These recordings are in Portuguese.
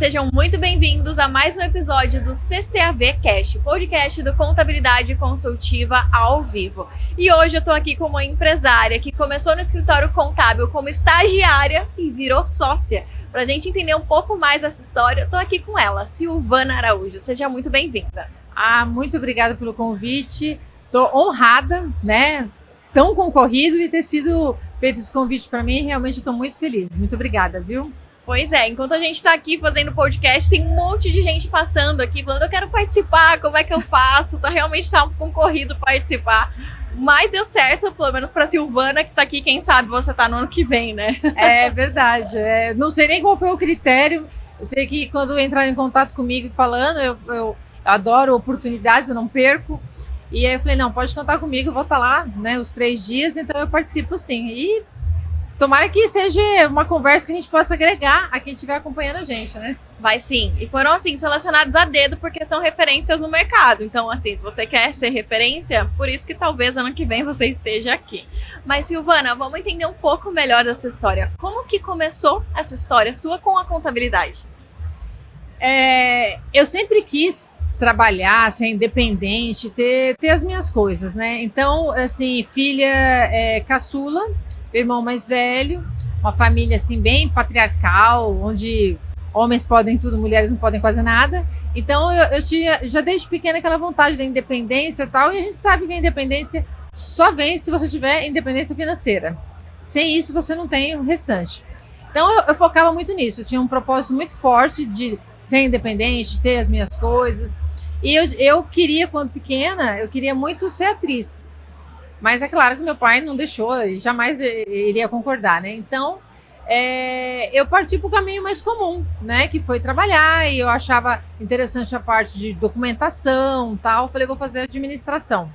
sejam muito bem-vindos a mais um episódio do CCAV Cast, podcast do Contabilidade Consultiva ao vivo. E hoje eu tô aqui com uma empresária que começou no escritório contábil como estagiária e virou sócia. Pra gente entender um pouco mais essa história, eu tô aqui com ela, Silvana Araújo. Seja muito bem-vinda. Muito obrigada pelo convite. Tô honrada, né? Tão concorrido e ter sido feito esse convite para mim, realmente estou muito feliz. Muito obrigada, viu? Pois é, enquanto a gente tá aqui fazendo podcast, tem um monte de gente passando aqui, falando, eu quero participar, como é que eu faço? Realmente tá concorrido participar. Mas deu certo, pelo menos pra Silvana, que tá aqui, quem sabe você tá no ano que vem, né? É verdade. Não sei nem qual foi o critério. Eu sei que quando entraram em contato comigo falando, eu adoro oportunidades, eu não perco. E aí eu falei, não, pode contar comigo, eu vou estar lá, né, os 3 dias, então eu participo sim. E tomara que seja uma conversa que a gente possa agregar a quem estiver acompanhando a gente, né? Vai sim. E foram, assim, selecionados a dedo porque são referências no mercado. Então, assim, se você quer ser referência, por isso que talvez ano que vem você esteja aqui. Mas, Silvana, vamos entender um pouco melhor da sua história. Como que começou essa história sua com a contabilidade? Eu sempre quis trabalhar, ser independente, ter as minhas coisas, né? Então, assim, filha caçula, irmão mais velho, uma família assim bem patriarcal, onde homens podem tudo, mulheres não podem quase nada. Então eu tinha já desde pequena aquela vontade da independência e tal, e a gente sabe que a independência só vem se você tiver independência financeira. Sem isso você não tem o restante. Então eu focava muito nisso, eu tinha um propósito muito forte de ser independente, de ter as minhas coisas. E eu queria, quando pequena, eu queria muito ser atriz. Mas é claro que meu pai não deixou e jamais iria concordar, né? Então, eu parti para o caminho mais comum, né? Que foi trabalhar, e eu achava interessante a parte de documentação e tal. Falei, vou fazer administração.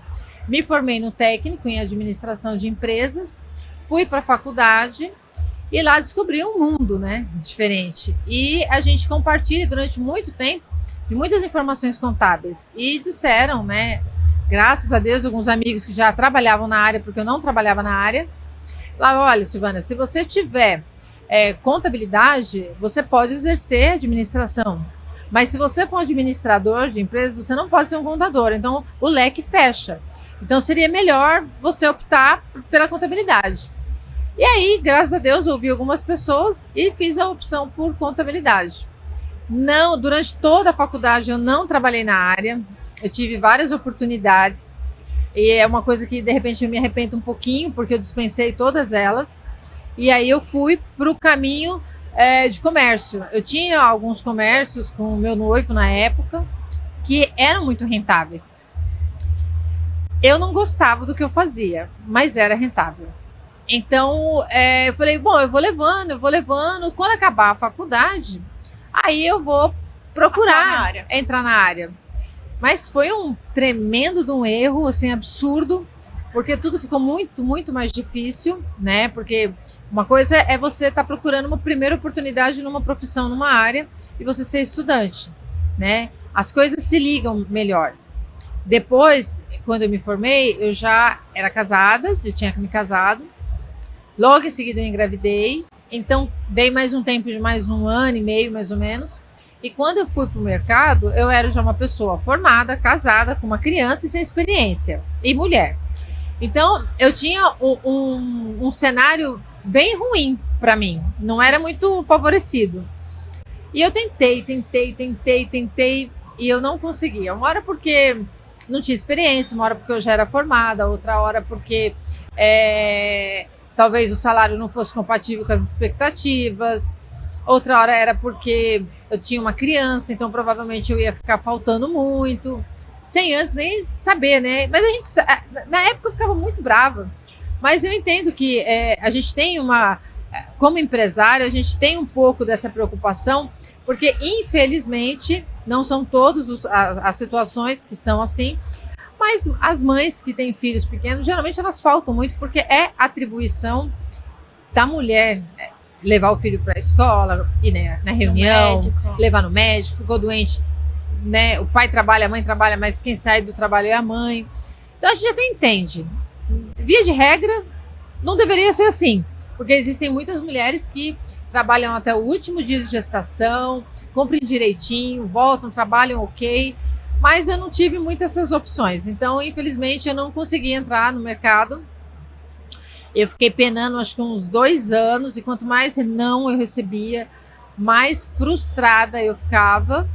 Me formei no técnico em administração de empresas, fui para a faculdade e lá descobri um mundo, né? Diferente. E a gente compartilha durante muito tempo de muitas informações contábeis. E disseram, né? Graças a Deus, alguns amigos que já trabalhavam na área, porque eu não trabalhava na área, lá, olha, Silvana, se você tiver contabilidade, você pode exercer administração. Mas se você for um administrador de empresas, você não pode ser um contador. Então, o leque fecha. Então, seria melhor você optar pela contabilidade. E aí, graças a Deus, ouvi algumas pessoas e fiz a opção por contabilidade. Não, durante toda a faculdade eu não trabalhei na área. Eu tive várias oportunidades e é uma coisa que de repente eu me arrependo um pouquinho porque eu dispensei todas elas, e aí eu fui para o caminho de comércio. Eu tinha alguns comércios com o meu noivo na época que eram muito rentáveis. Eu não gostava do que eu fazia, mas era rentável. Então eu falei, bom, eu vou levando, quando acabar a faculdade, aí eu vou procurar entrar na área. Mas foi um tremendo de um erro, assim, absurdo, porque tudo ficou muito, muito mais difícil, né? Porque uma coisa é você estar procurando uma primeira oportunidade numa profissão, numa área, e você ser estudante, né? As coisas se ligam melhores. Depois, quando eu me formei, eu já era casada, eu tinha me casado. Logo em seguida eu engravidei, então dei mais um tempo de mais 1 ano e meio, mais ou menos. E quando eu fui para o mercado, eu era já uma pessoa formada, casada, com uma criança e sem experiência, e mulher. Então, eu tinha um cenário bem ruim para mim, não era muito favorecido. E eu tentei, e eu não conseguia. Uma hora porque não tinha experiência, uma hora porque eu já era formada, outra hora porque talvez o salário não fosse compatível com as expectativas. Outra hora era porque eu tinha uma criança, então provavelmente eu ia ficar faltando muito, sem antes nem saber, né? Mas a gente, na época eu ficava muito brava, mas eu entendo que a gente tem como empresário, a gente tem um pouco dessa preocupação, porque infelizmente não são todas as situações que são assim, mas as mães que têm filhos pequenos, geralmente elas faltam muito, porque é atribuição da mulher, levar o filho para a escola, ir na reunião, levar no médico, ficou doente, né? O pai trabalha, a mãe trabalha, mas quem sai do trabalho é a mãe. Então a gente até entende. Via de regra, não deveria ser assim, porque existem muitas mulheres que trabalham até o último dia de gestação, cumprem direitinho, voltam, trabalham ok, mas eu não tive muitas essas opções. Então, infelizmente, eu não consegui entrar no mercado. Eu fiquei penando, acho que uns 2 anos, e quanto mais não eu recebia, mais frustrada eu ficava,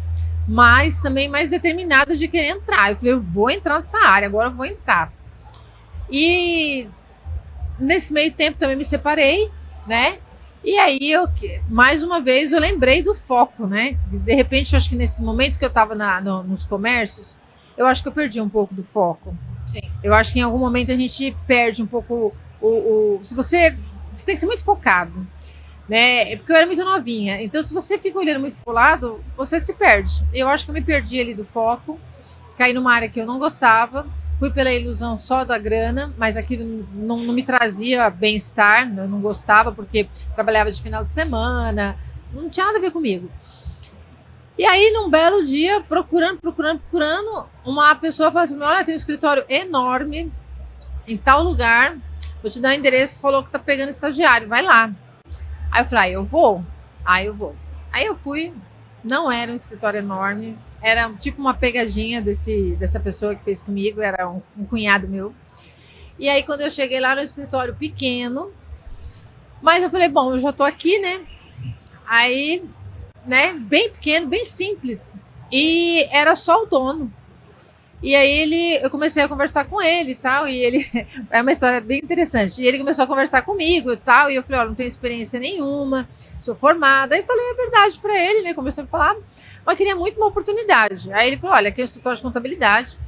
mas também mais determinada de querer entrar. Eu falei, eu vou entrar nessa área, agora eu vou entrar. E nesse meio tempo também me separei, né? E aí, mais uma vez, eu lembrei do foco, né? De repente, eu acho que nesse momento que eu estava nos comércios, eu acho que eu perdi um pouco do foco. Sim. Eu acho que em algum momento a gente perde um pouco se você tem que ser muito focado, né? Porque eu era muito novinha. Então, se você fica olhando muito pro lado, você se perde. Eu acho que eu me perdi ali do foco, caí numa área que eu não gostava, fui pela ilusão só da grana, mas aquilo não me trazia bem-estar, eu não gostava porque trabalhava de final de semana, não tinha nada a ver comigo. E aí, num belo dia, procurando, uma pessoa falou assim, olha, tem um escritório enorme em tal lugar, vou te dar o endereço, falou que tá pegando estagiário, vai lá. Aí eu falei, eu vou. Aí eu fui, não era um escritório enorme, era tipo uma pegadinha dessa pessoa que fez comigo, era um cunhado meu. E aí quando eu cheguei lá, era um escritório pequeno, mas eu falei, bom, eu já tô aqui, né? Aí, né, bem pequeno, bem simples. E era só o dono. E aí eu comecei a conversar com ele e tal, e ele, é uma história bem interessante, e ele começou a conversar comigo e tal, e eu falei, olha, não tenho experiência nenhuma, sou formada, aí falei a verdade pra ele, né, começou a falar, mas queria muito uma oportunidade. Aí ele falou, olha, aqui é um escritório de contabilidade,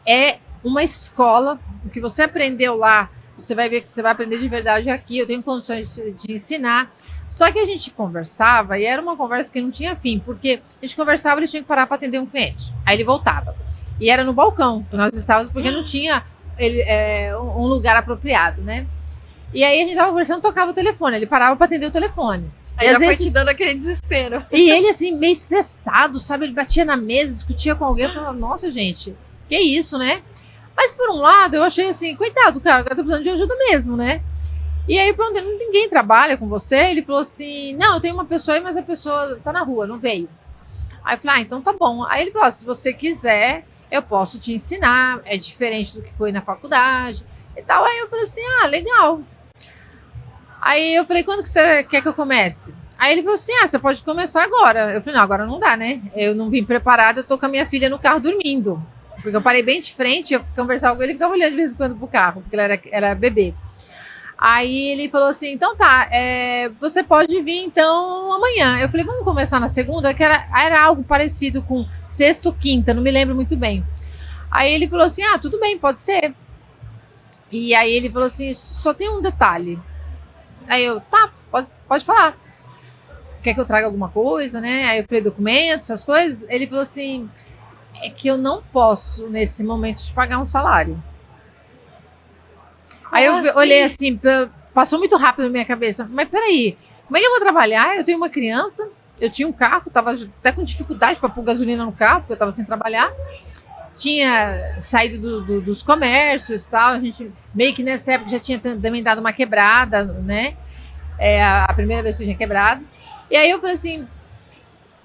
é uma escola, o que você aprendeu lá, você vai ver que você vai aprender de verdade aqui, eu tenho condições de ensinar. Só que a gente conversava, e era uma conversa que não tinha fim, porque a gente conversava, ele tinha que parar para atender um cliente, aí ele voltava. E era no balcão que nós estávamos, porque não tinha um lugar apropriado, né? E aí a gente estava conversando, tocava o telefone, ele parava para atender o telefone. Aí e já às vezes foi te dando aquele desespero. E ele, assim, meio estressado, sabe? Ele batia na mesa, discutia com alguém, eu falava, nossa, gente, que isso, né? Mas por um lado, eu achei assim, coitado, cara, o cara tá precisando de ajuda mesmo, né? E aí, pronto, ninguém trabalha com você. Ele falou assim, não, eu tenho uma pessoa aí, mas a pessoa tá na rua, não veio. Aí eu falei, então tá bom. Aí ele falou, se você quiser, eu posso te ensinar, é diferente do que foi na faculdade e tal. Aí eu falei assim, legal. Aí eu falei, quando que você quer que eu comece? Aí ele falou assim, você pode começar agora. Eu falei, não, agora não dá, né? Eu não vim preparada, eu tô com a minha filha no carro dormindo. Porque eu parei bem de frente, eu conversava com ele, ficava olhando de vez em quando pro carro, porque ela era bebê. Aí ele falou assim, então tá, você pode vir então amanhã. Eu falei, vamos começar na segunda? Que era algo parecido com sexta ou quinta, não me lembro muito bem. Aí ele falou assim, tudo bem, pode ser. E aí ele falou assim, só tem um detalhe. Aí eu, tá, pode falar. Quer que eu traga alguma coisa, né? Aí eu falei, documentos, essas coisas. Ele falou assim, é que eu não posso, nesse momento, te pagar um salário. Aí eu olhei assim, passou muito rápido na minha cabeça. Mas peraí, como é que eu vou trabalhar? Eu tenho uma criança, eu tinha um carro, tava até com dificuldade para pôr gasolina no carro, porque eu tava sem trabalhar. Tinha saído dos comércios e tal. A gente meio que nessa época já tinha também dado uma quebrada, né? A primeira vez que eu tinha quebrado. E aí eu falei assim,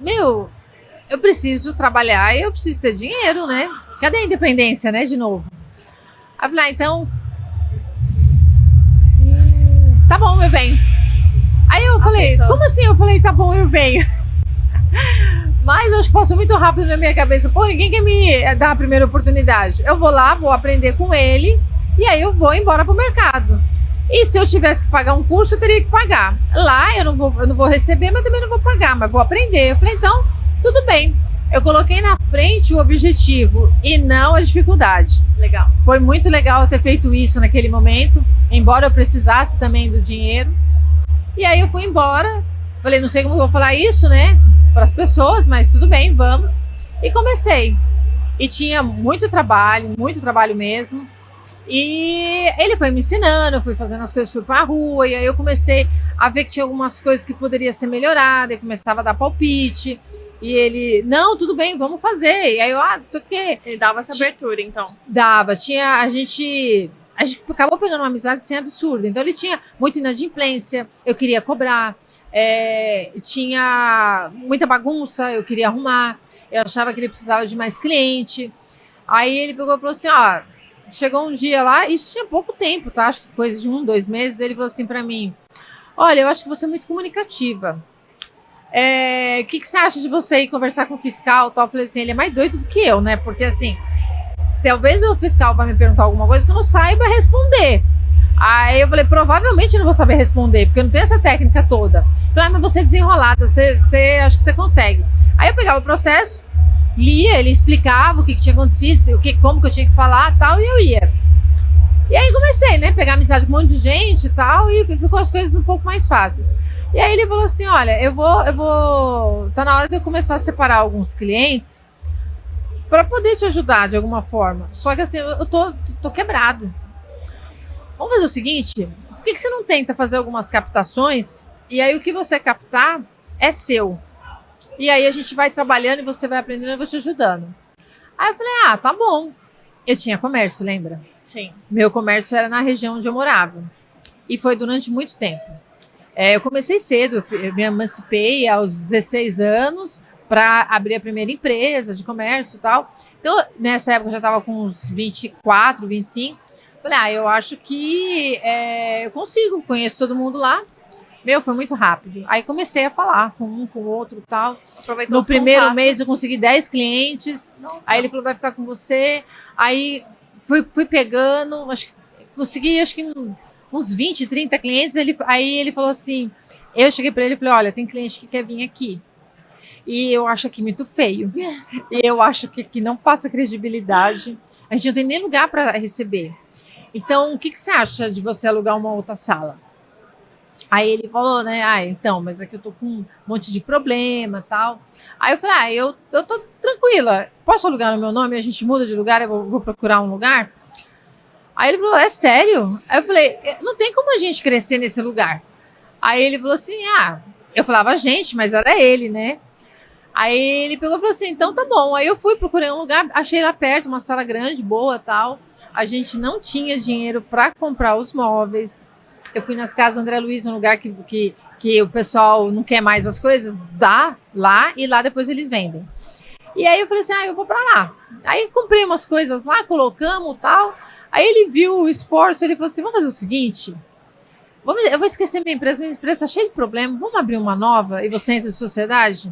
eu preciso trabalhar e eu preciso ter dinheiro, né? Cadê a independência, né? De novo. Aí eu falei, então... tá bom, eu venho. Aí eu falei, aceitou. Como assim? Eu falei, tá bom, eu venho. Mas acho que passou muito rápido na minha cabeça. Pô, ninguém quer me dar a primeira oportunidade. Eu vou lá, vou aprender com ele e aí eu vou embora pro mercado. E se eu tivesse que pagar um curso, eu teria que pagar. Lá eu não vou receber, mas também não vou pagar, mas vou aprender. Eu falei, então, tudo bem. Eu coloquei na frente o objetivo e não a dificuldade. Legal. Foi muito legal ter feito isso naquele momento, embora eu precisasse também do dinheiro. E aí eu fui embora. Falei, não sei como eu vou falar isso, né? Para as pessoas, mas tudo bem, vamos. E comecei. E tinha muito trabalho mesmo. E ele foi me ensinando, eu fui fazendo as coisas, fui pra rua, e aí eu comecei a ver que tinha algumas coisas que poderiam ser melhoradas, e começava a dar palpite, e ele, não, tudo bem, vamos fazer. E aí eu, não sei o quê. Ele dava essa abertura, então. Dava, a gente a gente acabou pegando uma amizade assim absurda. Então ele tinha muita inadimplência, eu queria cobrar, tinha muita bagunça, eu queria arrumar, eu achava que ele precisava de mais cliente. Aí ele pegou e falou assim, ó, chegou um dia lá, isso tinha pouco tempo, tá? Acho que coisa de 1, 2 meses, ele falou assim pra mim, olha, eu acho que você é muito comunicativa. O que você acha de você ir conversar com o fiscal? Tal? Eu falei assim, ele é mais doido do que eu, né? Porque assim, talvez o fiscal vai me perguntar alguma coisa que eu não saiba responder. Aí eu falei, provavelmente eu não vou saber responder, porque eu não tenho essa técnica toda. Eu falei, mas você é desenrolada, você acho que você consegue. Aí eu pegava o processo, lia, ele explicava o que tinha acontecido, como que eu tinha que falar, tal, e eu ia. E aí comecei, né, pegar amizade com um monte de gente e tal, e ficou as coisas um pouco mais fáceis. E aí ele falou assim, olha, eu vou, tá na hora de eu começar a separar alguns clientes para poder te ajudar de alguma forma. Só que assim, eu tô quebrado. Vamos fazer o seguinte, por que você não tenta fazer algumas captações e aí o que você captar é seu? E aí a gente vai trabalhando e você vai aprendendo e eu vou te ajudando. Aí eu falei, tá bom. Eu tinha comércio, lembra? Sim. Meu comércio era na região onde eu morava. E foi durante muito tempo. Eu comecei cedo, eu me emancipei aos 16 anos para abrir a primeira empresa de comércio e tal. Então, nessa época eu já estava com uns 24, 25. Falei, eu acho que eu consigo, conheço todo mundo lá. Foi muito rápido. Aí comecei a falar com um, com o outro e tal. Aproveitou no primeiro contatos. mês eu consegui 10 clientes. Nossa. Aí ele falou, vai ficar com você. Aí fui pegando, consegui uns 20, 30 clientes. Aí ele falou assim, eu cheguei para ele e falei, olha, tem cliente que quer vir aqui. E eu acho aqui muito feio. E eu acho que aqui não passa credibilidade. A gente não tem nem lugar para receber. Então, o que você acha de você alugar uma outra sala? Aí ele falou, né? Então, mas aqui eu tô com um monte de problema e tal. Aí eu falei, eu tô tranquila. Posso alugar no meu nome? A gente muda de lugar, eu vou procurar um lugar. Aí ele falou, é sério? Aí eu falei, não tem como a gente crescer nesse lugar. Aí ele falou assim, eu falava gente, mas era ele, né? Aí ele pegou e falou assim, então tá bom. Aí eu procurei um lugar, achei lá perto, uma sala grande, boa, tal. A gente não tinha dinheiro para comprar os móveis. Eu fui nas casas André Luiz, um lugar que o pessoal não quer mais as coisas, dá lá e lá depois eles vendem. E aí eu falei assim, eu vou para lá. Aí comprei umas coisas lá, colocamos e tal. Aí ele viu o esforço, ele falou assim, vamos fazer o seguinte, eu vou esquecer minha empresa tá cheia de problema, vamos abrir uma nova e você entra em sociedade?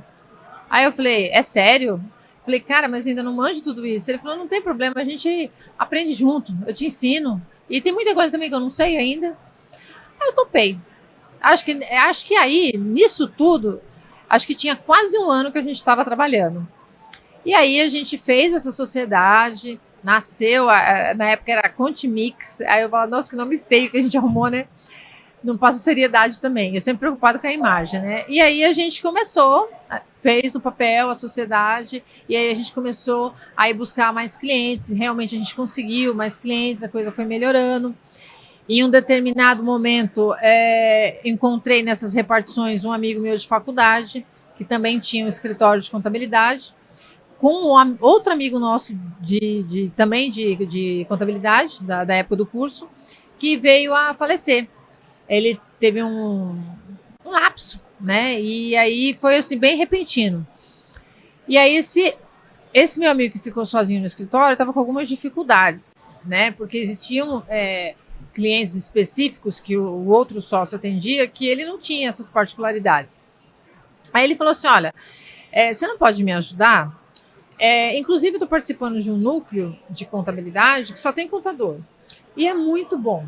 Aí eu falei, é sério? Falei, cara, mas ainda não manjo tudo isso. Ele falou, não tem problema, a gente aprende junto, eu te ensino. E tem muita coisa também que eu não sei ainda. Aí eu topei. Acho que aí, nisso tudo, acho que tinha quase 1 ano que a gente estava trabalhando. E aí a gente fez essa sociedade, nasceu, na época era Contimix. Aí eu falo, nossa, que nome feio que a gente arrumou, né? Não passa seriedade também. Eu sempre preocupado com a imagem, né? E aí a gente começou, fez no papel a sociedade, e aí a gente começou a ir buscar mais clientes. Realmente a gente conseguiu mais clientes, a coisa foi melhorando. Em um determinado momento, encontrei nessas repartições um amigo meu de faculdade, que também tinha um escritório de contabilidade, com outro amigo nosso também de contabilidade, da época do curso, que veio a falecer. Ele teve um lapso, né? E aí foi assim, bem repentino. E aí esse meu amigo que ficou sozinho no escritório estava com algumas dificuldades, né? Porque existiam clientes específicos que o outro sócio atendia que ele não tinha essas particularidades. Aí ele falou assim, olha, você não pode me ajudar? Inclusive eu estou participando de um núcleo de contabilidade que só tem contador. E é muito bom.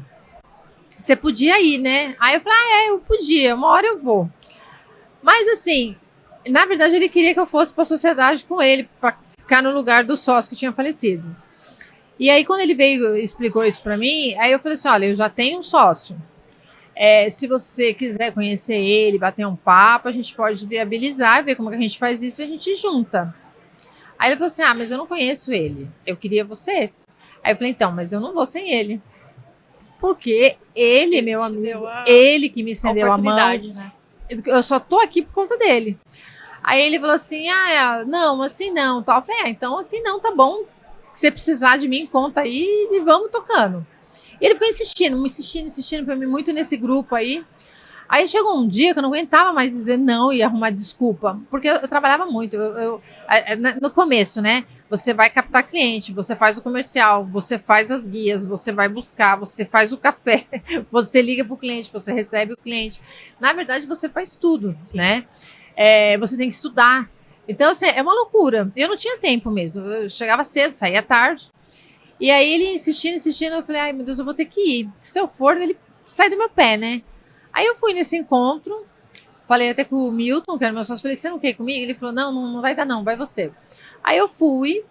Você podia ir, né? Aí eu falei, eu podia, uma hora eu vou. Mas assim, na verdade ele queria que eu fosse para a sociedade com ele, para ficar no lugar do sócio que tinha falecido. E aí quando ele veio e explicou isso para mim, aí eu falei assim, olha, eu já tenho um sócio. Se você quiser conhecer ele, bater um papo, a gente pode viabilizar, ver como que a gente faz isso e a gente junta. Aí ele falou assim, mas eu não conheço ele, eu queria você. Aí eu falei, então, mas eu não vou sem ele. Porque ele é meu amigo, ele que me estendeu a mão. Né? Eu só tô aqui por causa dele. Aí ele falou assim, não, assim não. Eu falei, então assim não, tá bom. Se você precisar de mim, conta aí e vamos tocando. E ele ficou insistindo para mim muito nesse grupo aí. Aí chegou um dia que eu não aguentava mais dizer não e arrumar desculpa, porque eu trabalhava muito. No começo, né? Você vai captar cliente, você faz o comercial, você faz as guias, você vai buscar, você faz o café, você liga para o cliente, você recebe o cliente. Na verdade, você faz tudo, né? Você tem que estudar. Então, assim, é uma loucura. Eu não tinha tempo mesmo. Eu chegava cedo, saía tarde. E aí ele insistindo, eu falei, ai meu Deus, eu vou ter que ir. Se eu for, ele sai do meu pé, né? Aí eu fui nesse encontro, falei até com o Milton, que era meu sócio, falei, você não quer ir comigo? Ele falou, não vai dar não, vai você. Aí eu fui,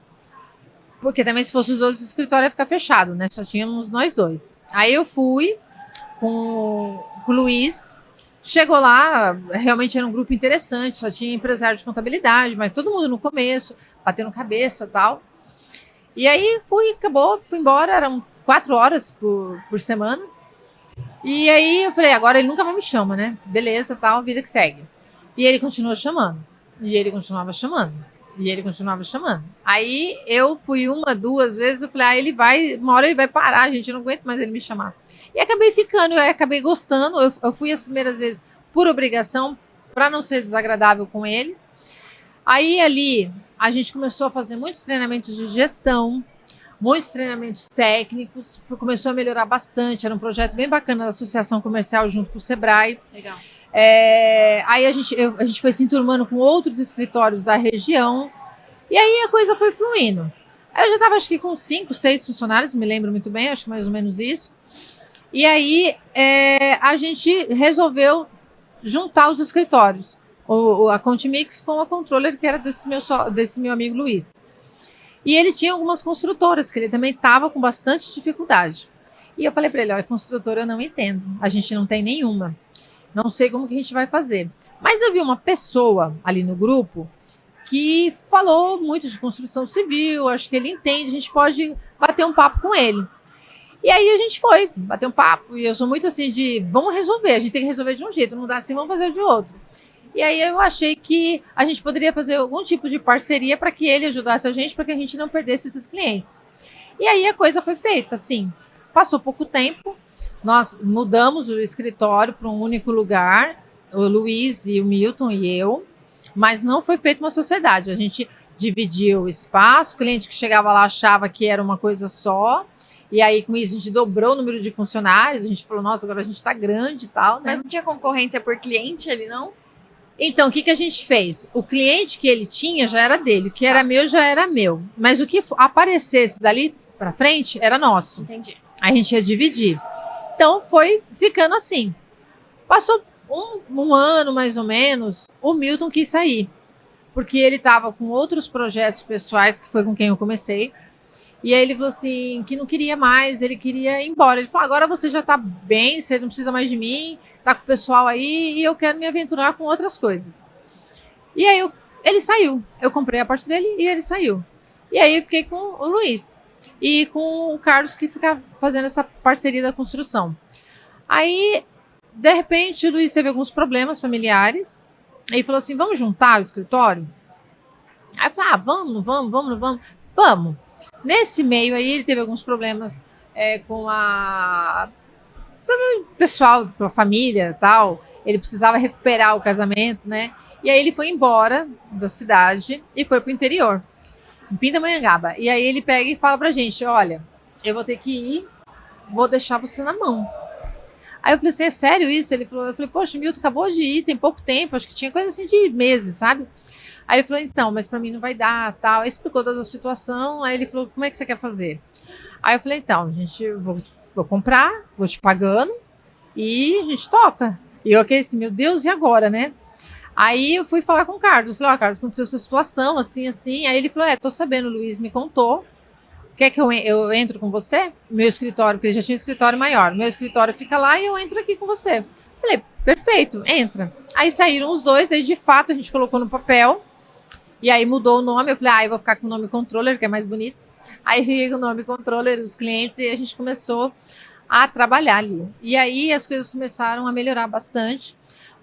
porque também se fosse os dois, o escritório ia ficar fechado, né? Só tínhamos nós dois. Aí eu fui com o Luiz, chegou lá, realmente era um grupo interessante, só tinha empresário de contabilidade, mas todo mundo no começo, batendo cabeça e tal. E aí acabou, fui embora, eram 4 horas por semana. E aí eu falei, agora ele nunca mais me chama, né? Beleza, tal, vida que segue. E ele continuou chamando. E ele continuava chamando. E ele continuava chamando. Aí eu fui 1, 2 vezes, eu falei, uma hora ele vai parar, gente, eu não aguento mais ele me chamar. E acabei ficando, eu acabei gostando. Eu fui as primeiras vezes por obrigação, para não ser desagradável com ele. Aí ali a gente começou a fazer muitos treinamentos de gestão, muitos treinamentos técnicos, começou a melhorar bastante, era um projeto bem bacana da Associação Comercial junto com o Sebrae. Legal. Aí a gente foi se enturmando com outros escritórios da região, e aí a coisa foi fluindo. Aí eu já estava acho que com 5, 6 funcionários, me lembro muito bem, acho que mais ou menos isso. E aí a gente resolveu juntar os escritórios, a Contimix com a Controller, que era desse meu amigo Luiz. E ele tinha algumas construtoras, que ele também estava com bastante dificuldade. E eu falei para ele, olha, construtora eu não entendo, a gente não tem nenhuma. Não sei como que a gente vai fazer. Mas eu vi uma pessoa ali no grupo que falou muito de construção civil, acho que ele entende, a gente pode bater um papo com ele. E aí a gente foi bater um papo, e eu sou muito assim vamos resolver, a gente tem que resolver de um jeito, não dá assim, vamos fazer de outro. E aí eu achei que a gente poderia fazer algum tipo de parceria para que ele ajudasse a gente, para que a gente não perdesse esses clientes. E aí a coisa foi feita, assim, passou pouco tempo, nós mudamos o escritório para um único lugar, o Luiz e o Milton e eu, mas não foi feita uma sociedade, a gente dividiu o espaço, o cliente que chegava lá achava que era uma coisa só, e aí com isso a gente dobrou o número de funcionários, a gente falou, nossa, agora a gente está grande e tal, né? Mas não tinha concorrência por cliente ali, não? Então, o que a gente fez? O cliente que ele tinha já era dele, o que era meu já era meu. Mas o que aparecesse dali para frente era nosso. Entendi. A gente ia dividir. Então, foi ficando assim. Passou um ano, mais ou menos, o Milton quis sair. Porque ele estava com outros projetos pessoais, que foi com quem eu comecei. E aí ele falou assim, que não queria mais, ele queria ir embora. Ele falou, agora você já tá bem, você não precisa mais de mim, tá com o pessoal aí, e eu quero me aventurar com outras coisas. E aí ele saiu, eu comprei a parte dele e ele saiu. E aí eu fiquei com o Luiz e com o Carlos, que fica fazendo essa parceria da construção. Aí, de repente, o Luiz teve alguns problemas familiares, aí falou assim, vamos juntar o escritório? Aí eu falei, vamos. Nesse meio aí, ele teve alguns problemas com pessoal, com a família e tal. Ele precisava recuperar o casamento, né? E aí ele foi embora da cidade e foi pro interior, em Pindamonhangaba. E aí ele pega e fala pra gente, olha, eu vou ter que ir, vou deixar você na mão. Aí eu falei assim, é sério isso? Eu falei, poxa, o Milton acabou de ir, tem pouco tempo, acho que tinha coisa assim de meses, sabe? Aí ele falou, então, mas para mim não vai dar, tal. Aí explicou toda a situação, aí ele falou, como é que você quer fazer? Aí eu falei, então, vou comprar, vou te pagando e a gente toca. E eu fiquei assim, meu Deus, e agora, né? Aí eu fui falar com o Carlos, eu falei, Carlos, aconteceu essa situação, assim. Aí ele falou, tô sabendo, o Luiz me contou. Quer que eu entro com você? Meu escritório, porque ele já tinha um escritório maior. Meu escritório fica lá e eu entro aqui com você. Falei, perfeito, entra. Aí saíram os dois, aí de fato a gente colocou no papel. E aí mudou o nome, eu falei, eu vou ficar com o nome Controller, que é mais bonito. Aí fiquei com o nome Controller, os clientes, e a gente começou a trabalhar ali. E aí as coisas começaram a melhorar bastante,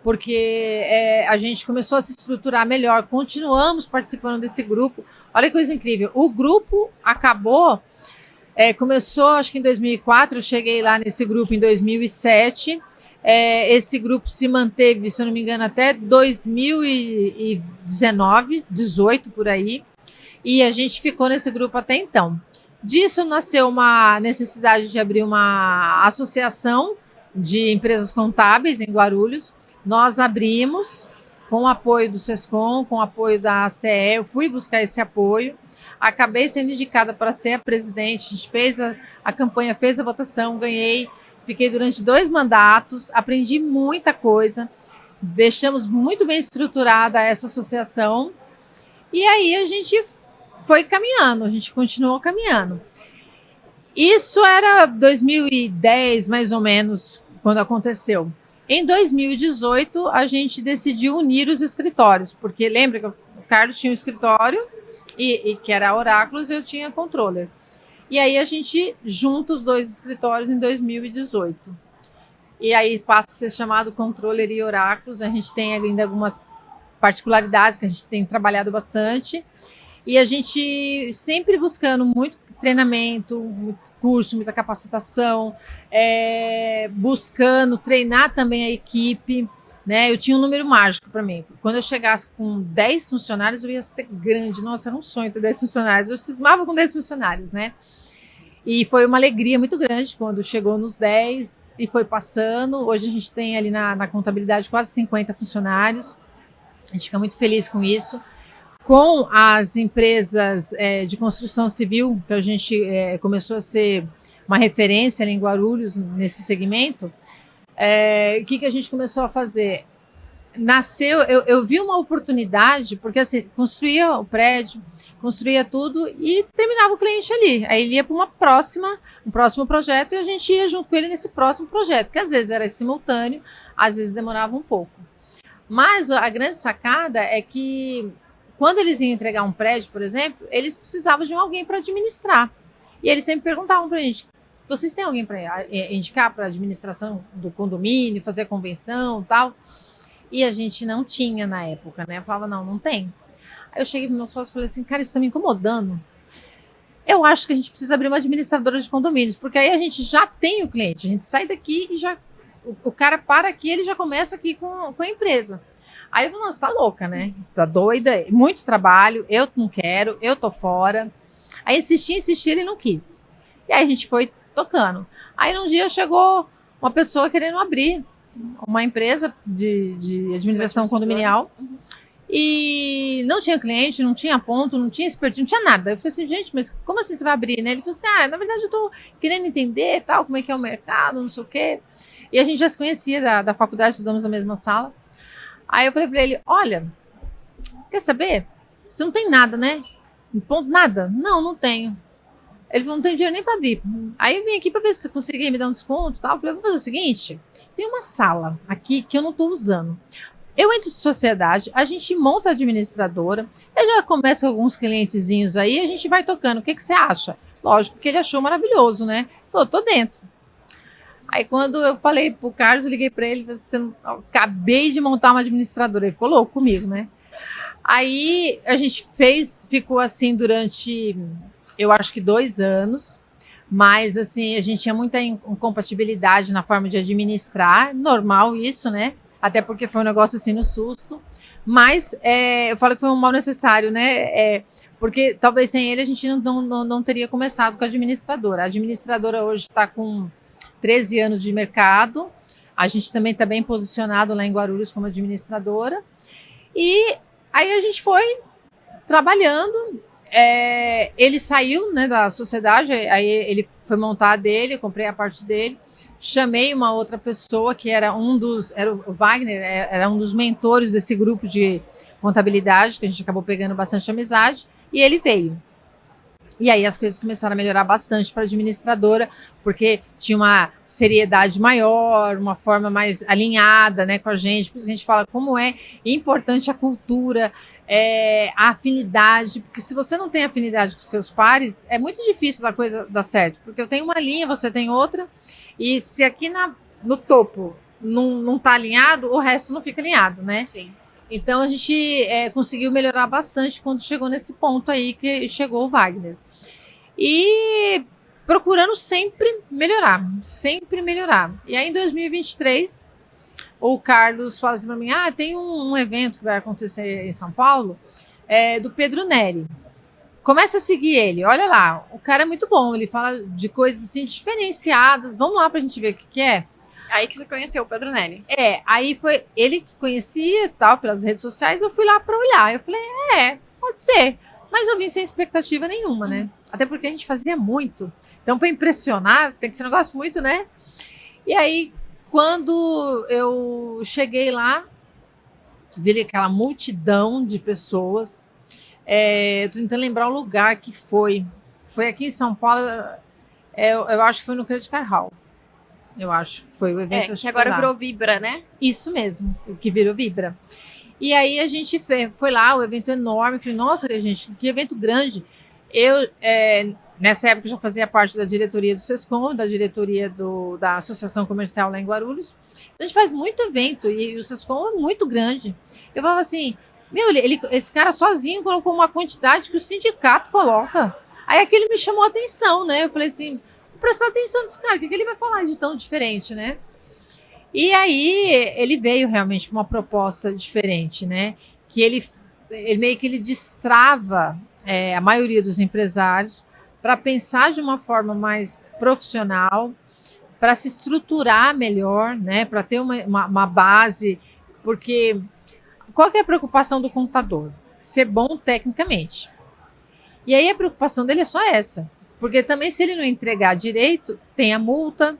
porque a gente começou a se estruturar melhor, continuamos participando desse grupo. Olha que coisa incrível, o grupo acabou Começou, acho que em 2004, eu cheguei lá nesse grupo em 2007. Esse grupo se manteve, se eu não me engano, até 2019, 18 por aí. E a gente ficou nesse grupo até então. Disso nasceu uma necessidade de abrir uma associação de empresas contábeis em Guarulhos. Nós abrimos com o apoio do SESCOM, com o apoio da ACE. Eu fui buscar esse apoio. Acabei sendo indicada para ser a presidente. A gente fez a campanha, fez a votação, ganhei. Fiquei durante 2 mandatos, aprendi muita coisa. Deixamos muito bem estruturada essa associação. E aí a gente foi caminhando, a gente continuou caminhando. Isso era 2010, mais ou menos, quando aconteceu. Em 2018, a gente decidiu unir os escritórios, porque lembra que o Carlos tinha um escritório, e que era Oráculos, e eu tinha Controller. E aí a gente junta os 2 escritórios em 2018. E aí passa a ser chamado Controller e Oráculos. A gente tem ainda algumas particularidades que a gente tem trabalhado bastante. E a gente sempre buscando muito treinamento, muito curso, muita capacitação, buscando treinar também a equipe, né? Eu tinha um número mágico para mim. Quando eu chegasse com 10 funcionários, eu ia ser grande. Nossa, era um sonho ter 10 funcionários. Eu cismava com 10 funcionários, né? E foi uma alegria muito grande quando chegou nos 10 e foi passando. Hoje a gente tem ali na contabilidade quase 50 funcionários. A gente fica muito feliz com isso. Com as empresas de construção civil, que a gente começou a ser uma referência em Guarulhos nesse segmento, o que a gente começou a fazer? Nasceu, eu vi uma oportunidade, porque assim, construía o prédio, construía tudo e terminava o cliente ali. Aí ele ia para um próximo projeto e a gente ia junto com ele nesse próximo projeto, que às vezes era simultâneo, às vezes demorava um pouco. Mas a grande sacada é que quando eles iam entregar um prédio, por exemplo, eles precisavam de alguém para administrar. E eles sempre perguntavam para a gente, vocês têm alguém para indicar para a administração do condomínio, fazer a convenção e tal? E a gente não tinha na época, né? Eu falava, não tem. Aí eu cheguei pro meu sócio e falei assim, cara, isso está me incomodando. Eu acho que a gente precisa abrir uma administradora de condomínios, porque aí a gente já tem o cliente, a gente sai daqui e já o cara para aqui, ele já começa aqui com a empresa. Aí eu falei, nossa, tá louca, né? Tá doida, muito trabalho, eu não quero, eu tô fora. Aí insisti, ele não quis. E aí a gente foi tocando. Aí um dia chegou uma pessoa querendo abrir uma empresa de administração condominial. E não tinha cliente, não tinha ponto, não tinha expertise, não tinha nada. Eu falei assim, gente, mas como assim você vai abrir, né? Ele falou assim, na verdade eu tô querendo entender tal, como é que é o mercado, não sei o quê. E a gente já se conhecia da faculdade, estudamos na mesma sala. Aí eu falei para ele, olha, quer saber? Você não tem nada, né? Ponto, nada? Não tenho. Ele falou, não tem dinheiro nem para abrir. Aí eu vim aqui para ver se conseguia me dar um desconto e tal. Eu falei, vou fazer o seguinte, tem uma sala aqui que eu não estou usando. Eu entro em sociedade, a gente monta a administradora, eu já começo com alguns clientezinhos aí, a gente vai tocando. O que você acha? Lógico que ele achou maravilhoso, né? Ele falou, tô dentro. Aí quando eu falei pro Carlos, eu liguei para ele, acabei de montar uma administradora. Ele ficou louco comigo, né? Aí a gente ficou assim durante, eu acho que 2 anos, mas assim, a gente tinha muita incompatibilidade na forma de administrar, normal isso, né? Até porque foi um negócio assim no susto, mas eu falo que foi um mal necessário, né? Porque talvez sem ele a gente não teria começado com a administradora. A administradora hoje está com 13 anos de mercado, a gente também está bem posicionado lá em Guarulhos como administradora, e aí a gente foi trabalhando, ele saiu, né, da sociedade, aí ele foi montar a dele, eu comprei a parte dele, chamei uma outra pessoa que era o Wagner, era um dos mentores desse grupo de contabilidade, que a gente acabou pegando bastante amizade, e ele veio. E aí as coisas começaram a melhorar bastante para a administradora, porque tinha uma seriedade maior, uma forma mais alinhada, né, com a gente. Por isso a gente fala como é importante a cultura, a afinidade, porque se você não tem afinidade com seus pares, é muito difícil a coisa dar certo, porque eu tenho uma linha, você tem outra, e se aqui no topo não está alinhado, o resto não fica alinhado, né? Sim. Então a gente conseguiu melhorar bastante quando chegou nesse ponto aí que chegou o Wagner. E procurando sempre melhorar, sempre melhorar. E aí, em 2023, o Carlos fala assim para mim, tem um evento que vai acontecer em São Paulo, do Pedro Neri. Começa a seguir ele, olha lá, o cara é muito bom, ele fala de coisas assim diferenciadas, vamos lá pra gente ver o que é. Aí que você conheceu o Pedro Neri. Aí foi ele que conhecia tal, pelas redes sociais, eu fui lá pra olhar, eu falei, pode ser, mas eu vim sem expectativa nenhuma, né? Até porque a gente fazia muito, então pra impressionar tem que ser um negócio muito, né? E aí, quando eu cheguei lá, vi aquela multidão de pessoas. Tô tentando lembrar o lugar que foi. Foi aqui em São Paulo. Eu acho que foi no Credit Card Hall. Eu acho que foi o evento. Que agora virou Vibra, né? Isso mesmo, o que virou Vibra. E aí a gente foi lá, o evento enorme. Falei, nossa, gente, que evento grande. Nessa época, eu já fazia parte da diretoria do Sescom, da diretoria da Associação Comercial lá em Guarulhos. A gente faz muito evento e o Sescom é muito grande. Eu falava assim, esse cara sozinho colocou uma quantidade que o sindicato coloca. Aí aquele me chamou a atenção, né? Eu falei assim, vou prestar atenção nesse cara, o que ele vai falar de tão diferente, né? E aí ele veio realmente com uma proposta diferente, né? Que ele meio que ele destrava a maioria dos empresários para pensar de uma forma mais profissional, para se estruturar melhor, né? Para ter uma base, porque qual que é a preocupação do contador? Ser bom tecnicamente. E aí a preocupação dele é só essa, porque também se ele não entregar direito, tem a multa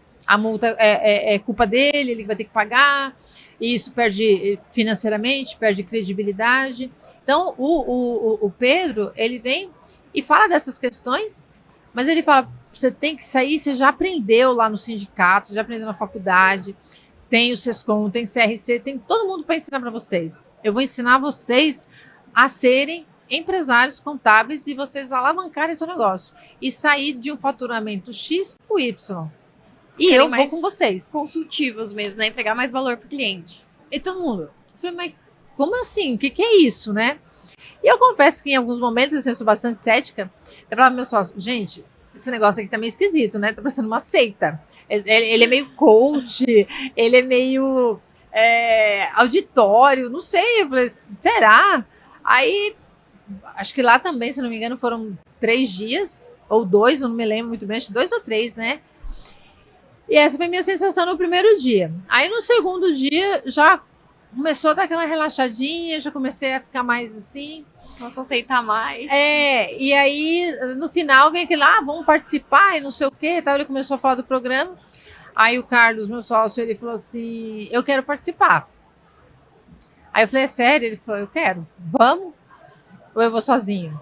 é culpa dele, ele vai ter que pagar, e isso perde financeiramente, perde credibilidade. Então o Pedro, ele vem e fala dessas questões, mas ele fala, você tem que sair, você já aprendeu lá no sindicato, já aprendeu na faculdade, tem o Sescom, tem CRC, tem todo mundo para ensinar para vocês. Eu vou ensinar vocês a serem empresários contábeis e vocês alavancarem seu negócio e sair de um faturamento X para o Y. E eu vou com vocês. Consultivos mesmo, né? Entregar mais valor para o cliente. E todo mundo, eu falei, mas como assim? O que é isso, né? E eu confesso que em alguns momentos, assim, eu sou bastante cética. Eu falava pro meu sócio, gente, esse negócio aqui tá meio esquisito, né? Tá parecendo uma seita. Ele é meio coach, ele é meio auditório, não sei. Eu falei, será? Aí, acho que lá também, se não me engano, foram 3 dias, ou 2, eu não me lembro muito bem, acho que 2 ou 3, né? E essa foi a minha sensação no primeiro dia. Aí no segundo dia, já começou a dar aquela relaxadinha, já comecei a ficar mais assim. Posso aceitar mais. E aí, no final, vem aquele lá, vamos participar e não sei o quê. Tal. Ele começou a falar do programa. Aí o Carlos, meu sócio, ele falou assim, eu quero participar. Aí eu falei, é sério? Ele falou, eu quero. Vamos? Ou eu vou sozinho?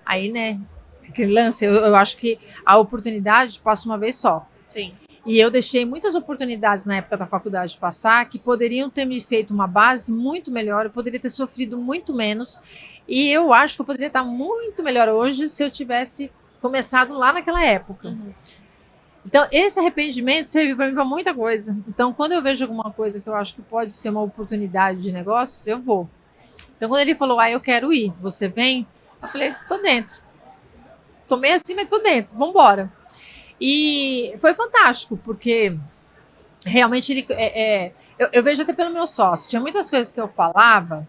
Aí, né, aquele lance, eu acho que a oportunidade passa uma vez só. Sim. E eu deixei muitas oportunidades na época da faculdade passar que poderiam ter me feito uma base muito melhor, eu poderia ter sofrido muito menos. E eu acho que eu poderia estar muito melhor hoje se eu tivesse começado lá naquela época. Uhum. Então, esse arrependimento serviu para mim para muita coisa. Então, quando eu vejo alguma coisa que eu acho que pode ser uma oportunidade de negócio, eu vou. Então, quando ele falou, eu quero ir, você vem? Eu falei, tô dentro. Tô meio assim, mas tô dentro, vamos embora. E foi fantástico, porque realmente ele, eu vejo até pelo meu sócio, tinha muitas coisas que eu falava,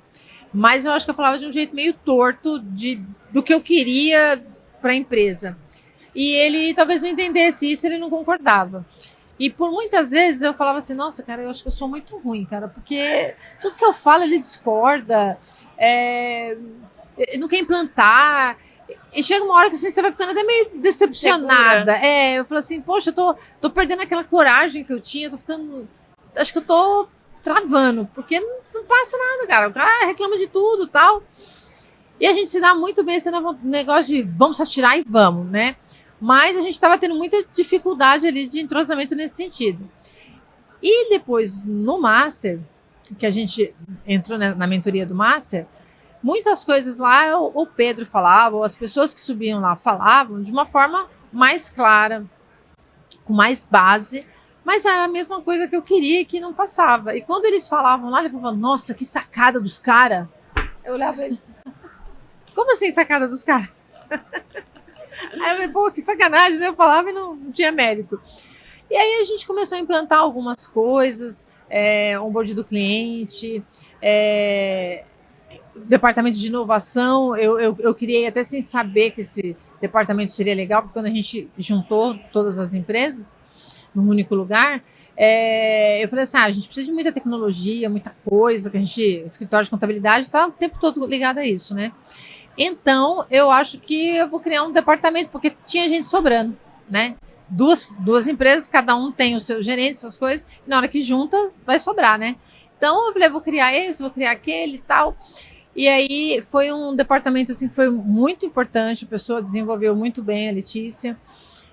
mas eu acho que eu falava de um jeito meio torto do que eu queria para a empresa. E ele talvez não entendesse isso, ele não concordava. E por muitas vezes eu falava assim, nossa, cara, eu acho que eu sou muito ruim, cara, porque tudo que eu falo ele discorda, não quer implantar. E chega uma hora que assim, você vai ficando até meio decepcionada. Eu falo assim, poxa, eu tô perdendo aquela coragem que eu tinha, acho que eu tô travando, porque não passa nada, cara. O cara reclama de tudo e tal. E a gente se dá muito bem esse negócio de vamos se atirar e vamos, né? Mas a gente estava tendo muita dificuldade ali de entrosamento nesse sentido. E depois, no Master, que a gente entrou na mentoria do Master, muitas coisas lá o Pedro falava, ou as pessoas que subiam lá falavam de uma forma mais clara, com mais base, mas era a mesma coisa que eu queria e que não passava. E quando eles falavam lá, ele falava, nossa, que sacada dos caras. Eu olhava ele, como assim sacada dos caras? Aí eu falei, pô, que sacanagem, né? Eu falava e não tinha mérito. E aí a gente começou a implantar algumas coisas, onboard do cliente, departamento de inovação, eu criei até sem saber que esse departamento seria legal, porque quando a gente juntou todas as empresas num único lugar, eu falei assim, a gente precisa de muita tecnologia, muita coisa, que a gente, escritório de contabilidade está o tempo todo ligado a isso, né? Então, eu acho que eu vou criar um departamento, porque tinha gente sobrando, né? Duas empresas, cada um tem o seu gerente, essas coisas, e na hora que junta, vai sobrar, né? Então, eu falei, vou criar esse, vou criar aquele e tal. E aí, foi um departamento, assim, que foi muito importante, a pessoa desenvolveu muito bem, a Letícia,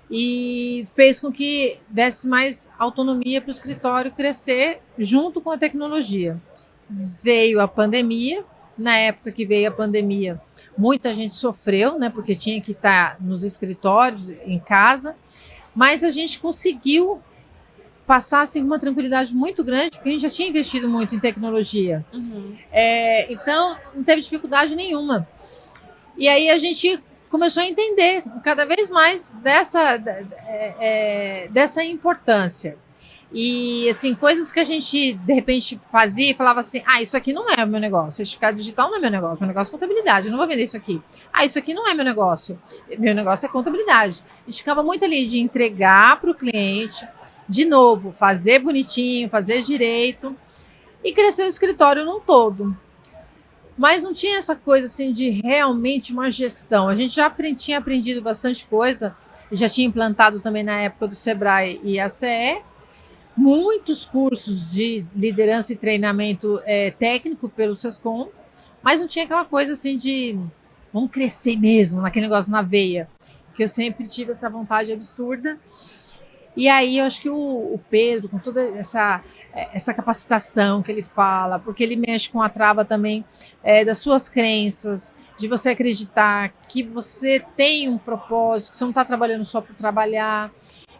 e fez com que desse mais autonomia para o escritório crescer junto com a tecnologia. Veio a pandemia, na época que veio a pandemia, muita gente sofreu, né, porque tinha que estar nos escritórios, em casa, mas a gente conseguiu passar assim, uma tranquilidade muito grande, porque a gente já tinha investido muito em tecnologia. Uhum. Então, não teve dificuldade nenhuma. E aí a gente começou a entender cada vez mais dessa importância. E, assim, coisas que a gente, de repente, fazia e falava assim, isso aqui não é o meu negócio, certificado digital não é meu negócio é contabilidade, eu não vou vender isso aqui. Isso aqui não é meu negócio é contabilidade. A gente ficava muito ali de entregar para o cliente, de novo, fazer bonitinho, fazer direito e crescer o escritório num todo. Mas não tinha essa coisa assim de realmente uma gestão. A gente já tinha aprendido bastante coisa, já tinha implantado também na época do Sebrae e ACE, muitos cursos de liderança e treinamento técnico pelo Sescom, mas não tinha aquela coisa assim de vamos crescer mesmo, naquele negócio na veia, que eu sempre tive essa vontade absurda. E aí eu acho que o Pedro, com toda essa capacitação que ele fala, porque ele mexe com a trava também das suas crenças, de você acreditar que você tem um propósito, que você não está trabalhando só por trabalhar,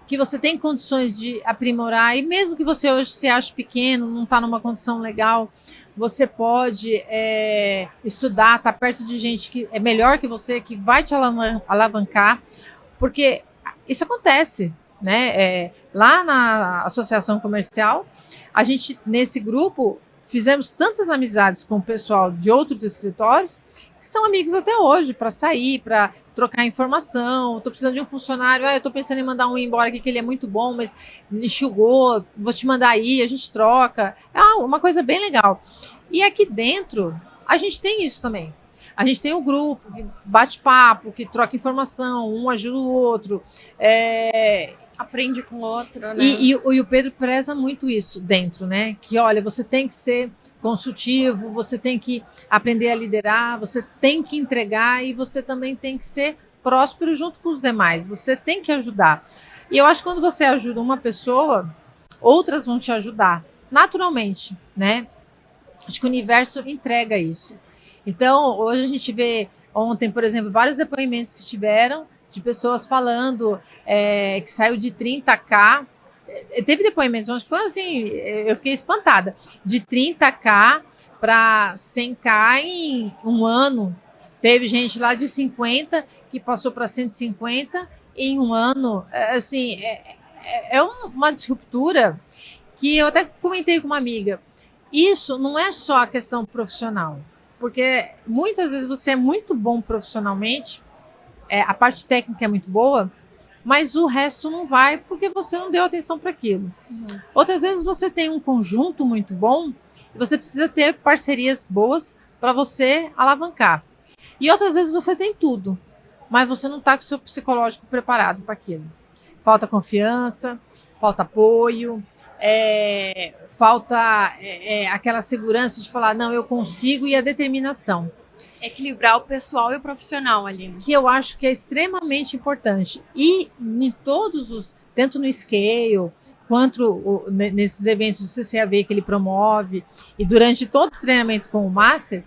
que você tem condições de aprimorar, e mesmo que você hoje se ache pequeno, não está numa condição legal, você pode estudar, estar perto de gente que é melhor que você, que vai te alavancar, porque isso acontece, né? Lá na associação comercial, a gente, nesse grupo, fizemos tantas amizades com o pessoal de outros escritórios, que são amigos até hoje, para sair, para trocar informação. Estou precisando de um funcionário, eu estou pensando em mandar um embora aqui, que ele é muito bom, mas me enxugou, vou te mandar aí, a gente troca. É uma coisa bem legal. E aqui dentro, a gente tem isso também. A gente tem um grupo que bate papo, que troca informação, um ajuda o outro. Aprende com o outro, né? E o Pedro preza muito isso dentro, né? Que, olha, você tem que ser consultivo, você tem que aprender a liderar, você tem que entregar e você também tem que ser próspero junto com os demais. Você tem que ajudar. E eu acho que quando você ajuda uma pessoa, outras vão te ajudar, naturalmente, né? Acho que o universo entrega isso. Então, hoje a gente vê, ontem, por exemplo, vários depoimentos que tiveram de pessoas falando que saiu de 30K. Teve depoimentos, acho que foi assim, eu fiquei espantada, de 30K para 100K em um ano. Teve gente lá de 50 que passou para 150 em um ano. Assim, uma disruptura que eu até comentei com uma amiga. Isso não é só a questão profissional, porque muitas vezes você é muito bom profissionalmente, a parte técnica é muito boa, mas o resto não vai porque você não deu atenção para aquilo. Uhum. Outras vezes você tem um conjunto muito bom e você precisa ter parcerias boas para você alavancar. E outras vezes você tem tudo, mas você não está com o seu psicológico preparado para aquilo. Falta confiança, falta apoio, falta aquela segurança de falar, não, eu consigo, e a determinação. Equilibrar o pessoal e o profissional ali. Que eu acho que é extremamente importante. E em todos os, tanto no Scale, quanto nesses eventos do CCAV que ele promove, e durante todo o treinamento com o Master,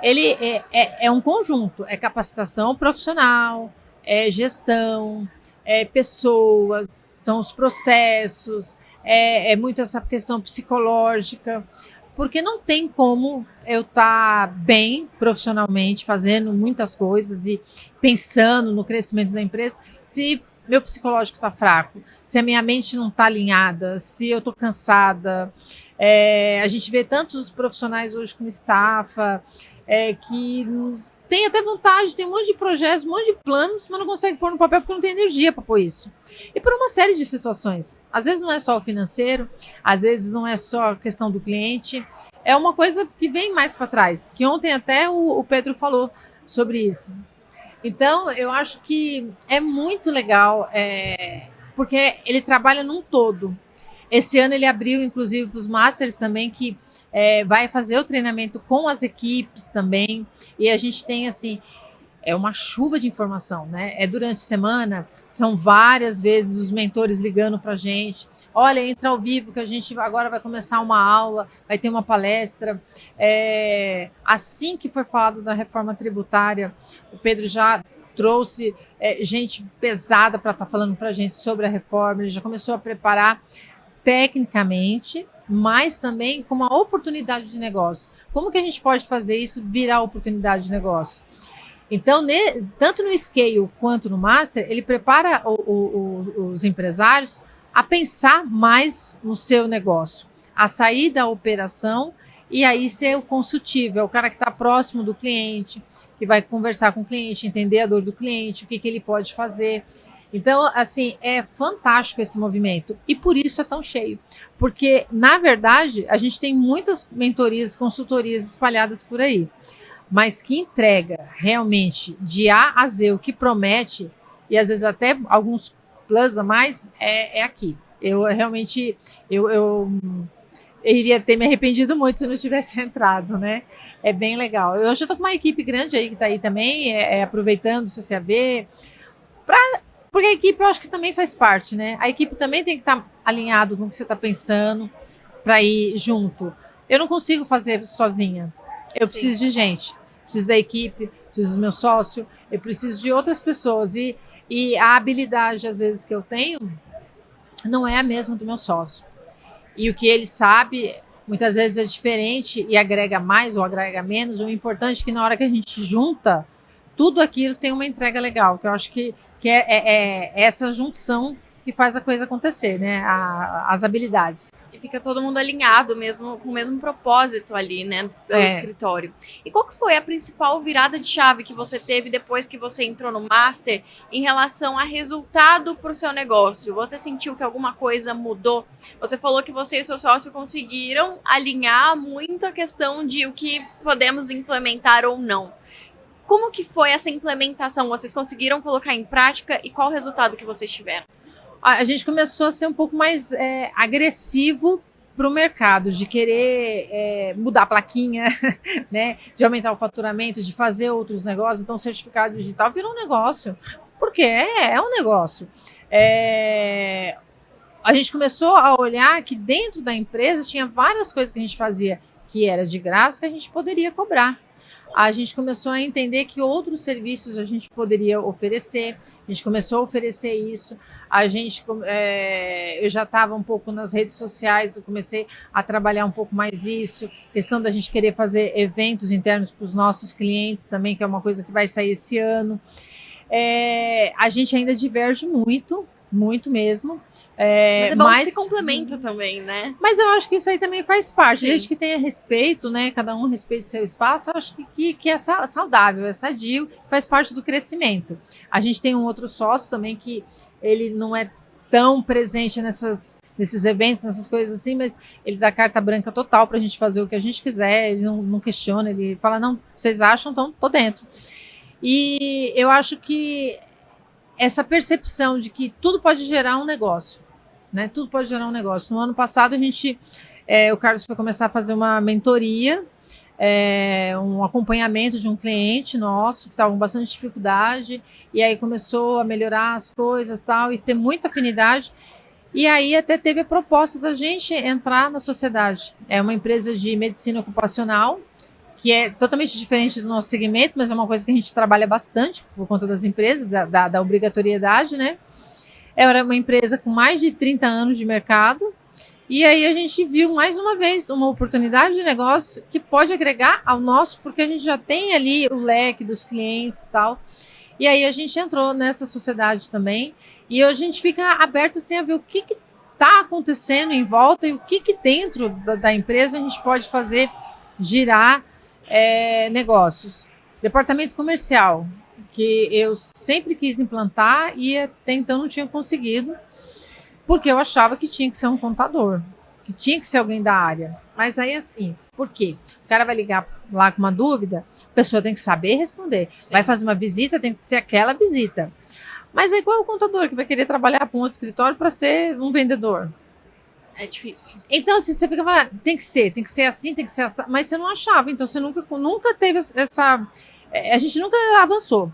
ele é um conjunto, é capacitação profissional, é gestão, é pessoas, são os processos, é muito essa questão psicológica, porque não tem como eu estar bem profissionalmente, fazendo muitas coisas e pensando no crescimento da empresa, se meu psicológico está fraco, se a minha mente não está alinhada, se eu estou cansada. A gente vê tantos profissionais hoje com estafa, que tem até vontade, tem um monte de projetos, um monte de planos, mas não consegue pôr no papel porque não tem energia para pôr isso. E por uma série de situações. Às vezes não é só o financeiro, às vezes não é só a questão do cliente, é uma coisa que vem mais para trás, que ontem até o Pedro falou sobre isso. Então, eu acho que é muito legal, porque ele trabalha num todo. Esse ano ele abriu, inclusive, para os Masters também, que vai fazer o treinamento com as equipes também, e a gente tem, assim, uma chuva de informação, né? Durante a semana, são várias vezes os mentores ligando para a gente, olha, entra ao vivo que a gente agora vai começar uma aula, vai ter uma palestra. Assim que foi falado da reforma tributária, o Pedro já trouxe gente pesada para estar falando para a gente sobre a reforma, ele já começou a preparar tecnicamente, mas também com uma oportunidade de negócio. Como que a gente pode fazer isso virar oportunidade de negócio? Então, tanto no Scale quanto no Master, ele prepara os empresários a pensar mais no seu negócio, a sair da operação e aí ser o consultivo, é o cara que está próximo do cliente, que vai conversar com o cliente, entender a dor do cliente, o que ele pode fazer. Então, assim, é fantástico esse movimento e por isso é tão cheio. Porque, na verdade, a gente tem muitas mentorias, consultorias espalhadas por aí, mas que entrega realmente de A a Z o que promete, e às vezes até alguns plus a mais, é aqui. Eu realmente, eu iria ter me arrependido muito se não tivesse entrado, né? É bem legal. Eu já estou com uma equipe grande aí que está aí também, aproveitando o CCAV, porque a equipe eu acho que também faz parte, né? A equipe também tem que estar alinhado com o que você está pensando para ir junto. Eu não consigo fazer sozinha. Eu preciso de gente. Preciso da equipe, preciso do meu sócio, eu preciso de outras pessoas. E a habilidade, às vezes, que eu tenho não é a mesma do meu sócio. E o que ele sabe, muitas vezes é diferente e agrega mais ou agrega menos. O importante é que na hora que a gente junta, tudo aquilo tem uma entrega legal, que eu acho que é essa junção que faz a coisa acontecer, né? As habilidades. E fica todo mundo alinhado mesmo, com o mesmo propósito ali, né? Pelo escritório. E qual que foi a principal virada de chave que você teve depois que você entrou no Master em relação a resultado para o seu negócio? Você sentiu que alguma coisa mudou? Você falou que você e seu sócio conseguiram alinhar muito a questão de o que podemos implementar ou não. Como que foi essa implementação? Vocês conseguiram colocar em prática e qual o resultado que vocês tiveram? A gente começou a ser um pouco mais agressivo para o mercado, de querer mudar a plaquinha, né? De aumentar o faturamento, de fazer outros negócios. Então, o certificado digital virou um negócio, porque é um negócio. A gente começou a olhar que dentro da empresa tinha várias coisas que a gente fazia que era de graça, que a gente poderia cobrar. A gente começou a entender que outros serviços a gente poderia oferecer, a gente começou a oferecer isso, eu já estava um pouco nas redes sociais, eu comecei a trabalhar um pouco mais isso, questão da gente querer fazer eventos internos para os nossos clientes também, que é uma coisa que vai sair esse ano. A gente ainda diverge muito mesmo. Mas é bom que se complementa também, né? Mas eu acho que isso aí também faz parte. Sim. Desde que tenha respeito, né? Cada um respeite seu espaço, eu acho que é saudável, é sadio, faz parte do crescimento. A gente tem um outro sócio também que ele não é tão presente nesses eventos, nessas coisas assim, mas ele dá carta branca total pra gente fazer o que a gente quiser, ele não questiona, ele fala, não, vocês acham, então tô dentro. E eu acho que essa percepção de que tudo pode gerar um negócio, né? Tudo pode gerar um negócio. No ano passado, o Carlos foi começar a fazer uma mentoria, um acompanhamento de um cliente nosso que estava com bastante dificuldade, e aí começou a melhorar as coisas tal, e ter muita afinidade. E aí até teve a proposta da gente entrar na sociedade. É uma empresa de medicina ocupacional, que é totalmente diferente do nosso segmento, mas é uma coisa que a gente trabalha bastante por conta das empresas, da obrigatoriedade, né? Era uma empresa com mais de 30 anos de mercado E aí a gente viu mais uma vez uma oportunidade de negócio que pode agregar ao nosso, porque a gente já tem ali o leque dos clientes e tal. E aí a gente entrou nessa sociedade também, e a gente fica aberto assim a ver o que está acontecendo em volta e o que dentro da empresa a gente pode fazer girar negócios. Departamento comercial, que eu sempre quis implantar e até então não tinha conseguido, porque eu achava que tinha que ser um contador, que tinha que ser alguém da área. Mas aí assim, por quê? O cara vai ligar lá com uma dúvida, a pessoa tem que saber responder. Sim. Vai fazer uma visita, tem que ser aquela visita. Mas aí qual é o contador que vai querer trabalhar para um outro escritório para ser um vendedor? É difícil. Então, assim, você fica falando, tem que ser assim, tem que ser assim, mas você não achava, então você nunca teve essa... A gente nunca avançou.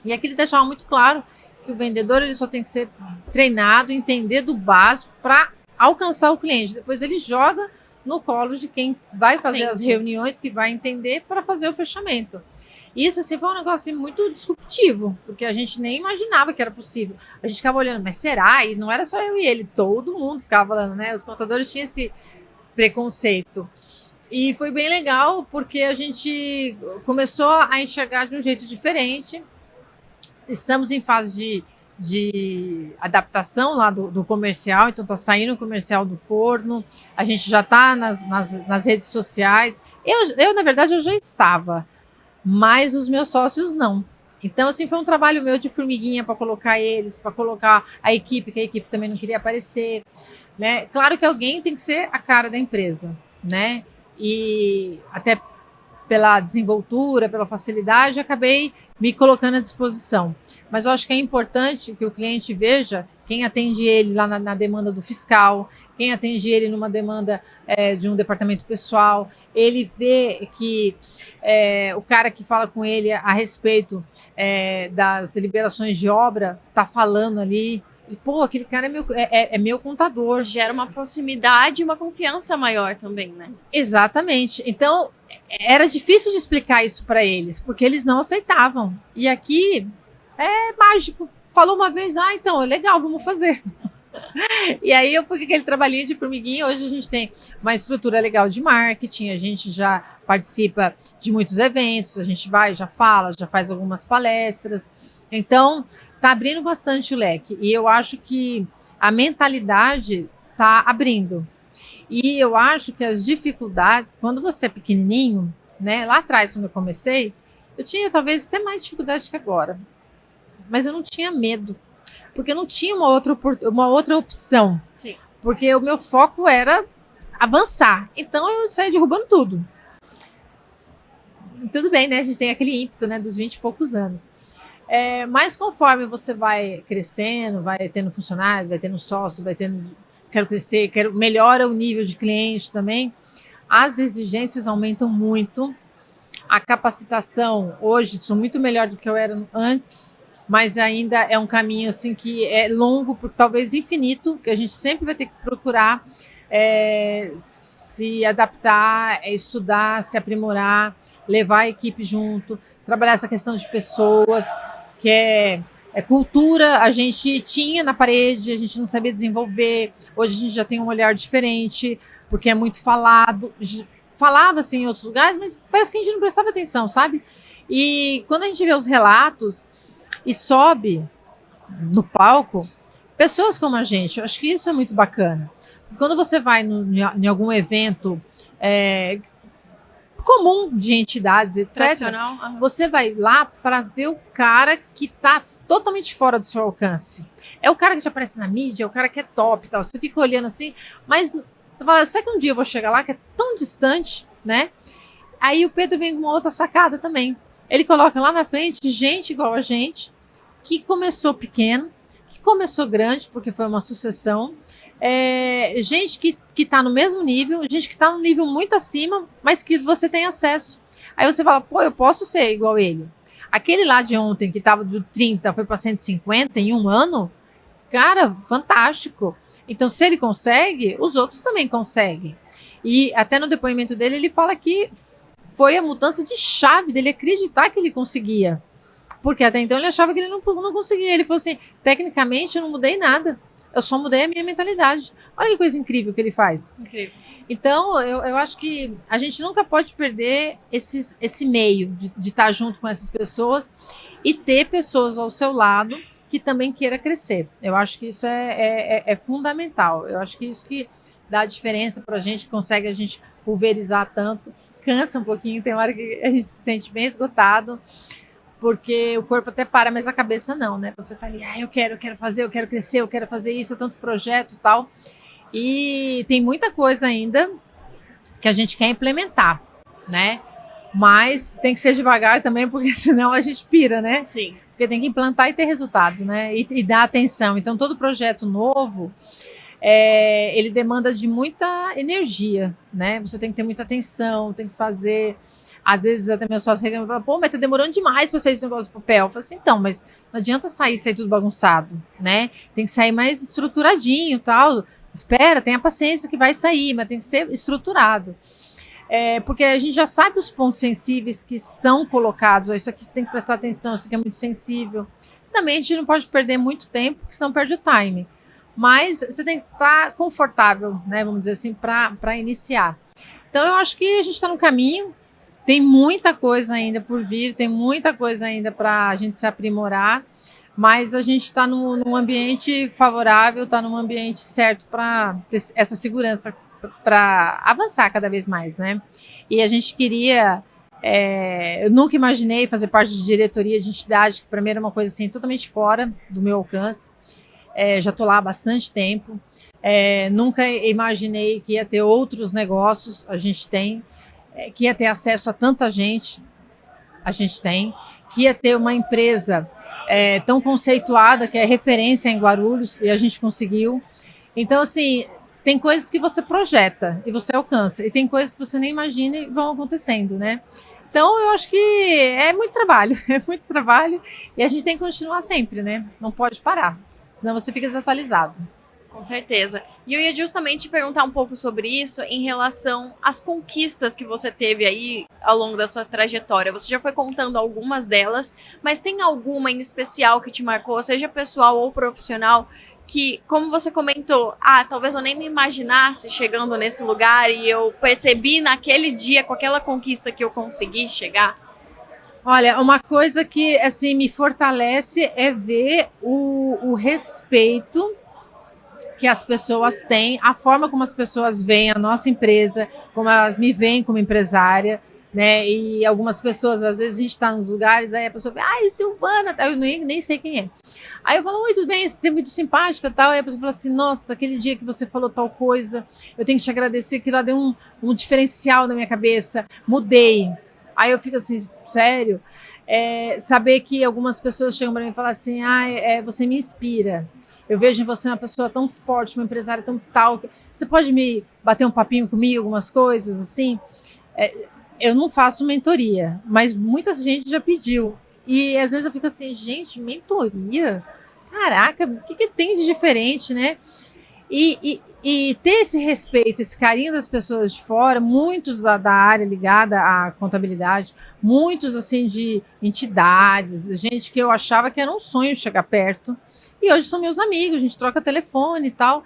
E aqui ele deixava muito claro que o vendedor ele só tem que ser treinado, entender do básico para alcançar o cliente. Depois ele joga no colo de quem vai fazer as reuniões, que vai entender para fazer o fechamento. Isso assim, foi um negócio assim, muito disruptivo, porque a gente nem imaginava que era possível. A gente ficava olhando, mas será? E não era só eu e ele, todo mundo ficava falando, né? Os contadores tinham esse preconceito. E foi bem legal, porque a gente começou a enxergar de um jeito diferente. Estamos em fase de adaptação lá do comercial, então está saindo o comercial do forno, a gente já está nas redes sociais. Eu, na verdade, eu já estava, mas os meus sócios não. Então, assim, foi um trabalho meu de formiguinha para colocar eles, para colocar a equipe, que a equipe também não queria aparecer, né? Claro que alguém tem que ser a cara da empresa, né? E até pela desenvoltura, pela facilidade, acabei me colocando à disposição. Mas eu acho que é importante que o cliente veja quem atende ele lá na demanda do fiscal, quem atende ele numa demanda de um departamento pessoal, ele vê que o cara que fala com ele a respeito das liberações de obra está falando ali, pô, aquele cara é meu contador. Gera uma proximidade e uma confiança maior também, né? Exatamente. Então, era difícil de explicar isso para eles, porque eles não aceitavam. E aqui é mágico. Falou uma vez, então, é legal, vamos fazer. E aí eu fui com aquele trabalhinho de formiguinha. Hoje a gente tem uma estrutura legal de marketing, a gente já participa de muitos eventos, a gente vai, já fala, já faz algumas palestras. Então, está abrindo bastante o leque. E eu acho que a mentalidade está abrindo. E eu acho que as dificuldades, quando você é pequenininho, né, lá atrás, quando eu comecei, eu tinha talvez até mais dificuldade que agora. Mas eu não tinha medo, porque eu não tinha uma outra opção. Sim. Porque o meu foco era avançar. Então eu saía derrubando tudo. Tudo bem, né? A gente tem aquele ímpeto, né, dos 20 e poucos anos. Mas conforme você vai crescendo, vai tendo funcionário, vai tendo sócio, vai tendo... Quero crescer, melhora o nível de cliente também. As exigências aumentam muito. A capacitação, hoje, sou muito melhor do que eu era antes, mas ainda é um caminho assim que é longo, talvez infinito, que a gente sempre vai ter que procurar se adaptar, estudar, se aprimorar, levar a equipe junto, trabalhar essa questão de pessoas, que é cultura, a gente tinha na parede, a gente não sabia desenvolver. Hoje a gente já tem um olhar diferente, porque é muito falado. Falava assim em outros lugares, mas parece que a gente não prestava atenção, sabe? E quando a gente vê os relatos e sobe no palco, pessoas como a gente, eu acho que isso é muito bacana. Quando você vai em algum evento comum de entidades, etc., você vai lá para ver o cara que está totalmente fora do seu alcance. É o cara que te aparece na mídia, é o cara que é top e tal. Você fica olhando assim, mas você fala, será que um dia eu vou chegar lá, que é tão distante, né? Aí o Pedro vem com uma outra sacada também. Ele coloca lá na frente gente igual a gente, que começou pequeno, que começou grande, porque foi uma sucessão. Gente que está no mesmo nível, gente que está no nível muito acima, mas que você tem acesso. Aí você fala, pô, eu posso ser igual ele. Aquele lá de ontem, que estava do 30, foi para 150 em um ano, cara, fantástico. Então, se ele consegue, os outros também conseguem. E até no depoimento dele, ele fala que foi a mudança de chave dele acreditar que ele conseguia. Porque até então ele achava que ele não conseguia. Ele falou assim, tecnicamente eu não mudei nada. Eu só mudei a minha mentalidade. Olha que coisa incrível que ele faz. Incrível. Então, eu acho que a gente nunca pode perder esse meio de estar junto com essas pessoas e ter pessoas ao seu lado que também queira crescer. Eu acho que isso é fundamental. Eu acho que isso que dá a diferença para a gente, consegue a gente pulverizar tanto. Cansa um pouquinho, tem hora que a gente se sente bem esgotado, porque o corpo até para, mas a cabeça não, né? Você tá ali, eu quero fazer, eu quero crescer, eu quero fazer isso, tanto projeto e tal. E tem muita coisa ainda que a gente quer implementar, né? Mas tem que ser devagar também, porque senão a gente pira, né? Sim. Porque tem que implantar e ter resultado, né? E dar atenção. Então, todo projeto novo, ele demanda de muita energia, né? Você tem que ter muita atenção, tem que fazer. Às vezes até meus sócios reclamam, pô, mas tá demorando demais para sair esse negócio do papel. Eu falo assim, então, mas não adianta sair tudo bagunçado, né? Tem que sair mais estruturadinho e tal. Espera, tenha paciência que vai sair, mas tem que ser estruturado. Porque a gente já sabe os pontos sensíveis que são colocados. Isso aqui você tem que prestar atenção, isso aqui é muito sensível. Também a gente não pode perder muito tempo, porque senão perde o time. Mas você tem que estar confortável, né, vamos dizer assim, para iniciar. Então eu acho que a gente está no caminho. Tem muita coisa ainda por vir, tem muita coisa ainda para a gente se aprimorar, mas a gente está num ambiente favorável, está num ambiente certo para ter essa segurança, para avançar cada vez mais, né? E a gente queria... eu nunca imaginei fazer parte de diretoria de entidade, que para mim era uma coisa assim, totalmente fora do meu alcance. Já estou lá há bastante tempo. Nunca imaginei que ia ter outros negócios, a gente tem, que ia ter acesso a tanta gente, a gente tem, que ia ter uma empresa tão conceituada, que é referência em Guarulhos, e a gente conseguiu. Então, assim, tem coisas que você projeta e você alcança, e tem coisas que você nem imagina e vão acontecendo, né? Então, eu acho que é muito trabalho, e a gente tem que continuar sempre, né? Não pode parar, senão você fica desatualizado. Com certeza. E eu ia justamente te perguntar um pouco sobre isso em relação às conquistas que você teve aí ao longo da sua trajetória. Você já foi contando algumas delas, mas tem alguma em especial que te marcou, seja pessoal ou profissional, que, como você comentou, talvez eu nem me imaginasse chegando nesse lugar e eu percebi naquele dia, com aquela conquista, que eu consegui chegar? Olha, uma coisa que assim me fortalece é ver o respeito que as pessoas têm, a forma como as pessoas veem a nossa empresa, como elas me veem como empresária, né? E algumas pessoas, às vezes a gente está nos lugares, aí a pessoa fala, Silvana, eu nem sei quem é. Aí eu falo, oi, tudo bem, você é muito simpática e tal. Aí a pessoa fala assim, nossa, aquele dia que você falou tal coisa, eu tenho que te agradecer, que lá deu um diferencial na minha cabeça, mudei. Aí eu fico assim, sério? Saber que algumas pessoas chegam para mim e falam assim, você me inspira. Eu vejo em você uma pessoa tão forte, uma empresária tão tal. Você pode me bater um papinho comigo, algumas coisas assim? Eu não faço mentoria, mas muita gente já pediu. E às vezes eu fico assim, gente, mentoria? Caraca, o que tem de diferente, né? E ter esse respeito, esse carinho das pessoas de fora, muitos da área ligada à contabilidade, muitos assim de entidades, gente que eu achava que era um sonho chegar perto, e hoje são meus amigos, a gente troca telefone e tal.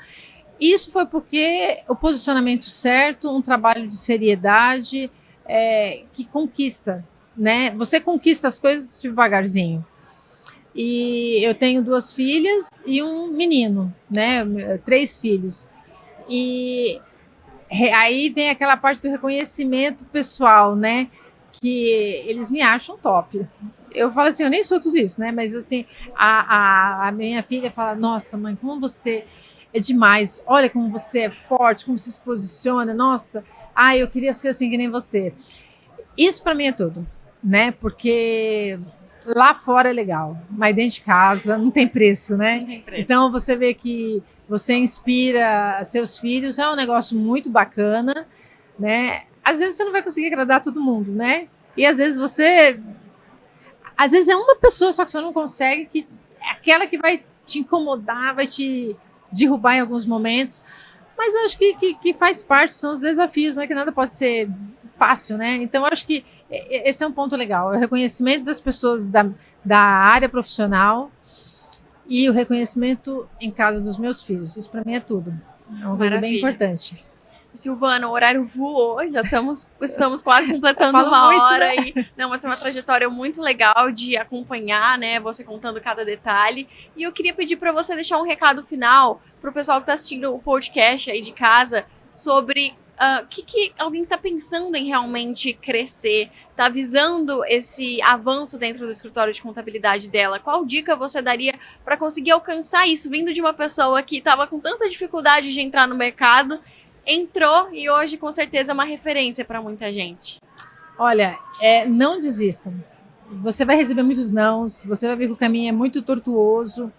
Isso foi porque o posicionamento certo, um trabalho de seriedade, que conquista, né? Você conquista as coisas devagarzinho. E eu tenho 2 filhas e um menino, né? 3 filhos. E aí vem aquela parte do reconhecimento pessoal, né? Que eles me acham top. Eu falo assim, eu nem sou tudo isso, né? Mas assim, a minha filha fala, nossa, mãe, como você é demais. Olha como você é forte, como você se posiciona. Nossa, eu queria ser assim que nem você. Isso para mim é tudo, né? Porque lá fora é legal, mas dentro de casa não tem preço, né? Não tem preço. Então você vê que você inspira seus filhos, é um negócio muito bacana, né? Às vezes você não vai conseguir agradar todo mundo, né? E às vezes é uma pessoa só que você não consegue, que é aquela que vai te incomodar, vai te derrubar em alguns momentos. Mas eu acho que faz parte, são os desafios, né? Que nada pode ser fácil, né? Então, eu acho que esse é um ponto legal, é o reconhecimento das pessoas da área profissional e o reconhecimento em casa dos meus filhos. Isso para mim é tudo. É uma coisa bem importante. Silvana, o horário voou, já estamos quase completando Falo uma muito, hora. né? Não, mas é uma trajetória muito legal de acompanhar, né? Você contando cada detalhe. E eu queria pedir para você deixar um recado final para o pessoal que está assistindo o podcast aí de casa sobre o que alguém está pensando em realmente crescer, está visando esse avanço dentro do escritório de contabilidade dela. Qual dica você daria para conseguir alcançar isso, vindo de uma pessoa que estava com tanta dificuldade de entrar no mercado, entrou e hoje com certeza é uma referência para muita gente? Olha, não desistam. Você vai receber muitos nãos, você vai ver que o caminho é muito tortuoso,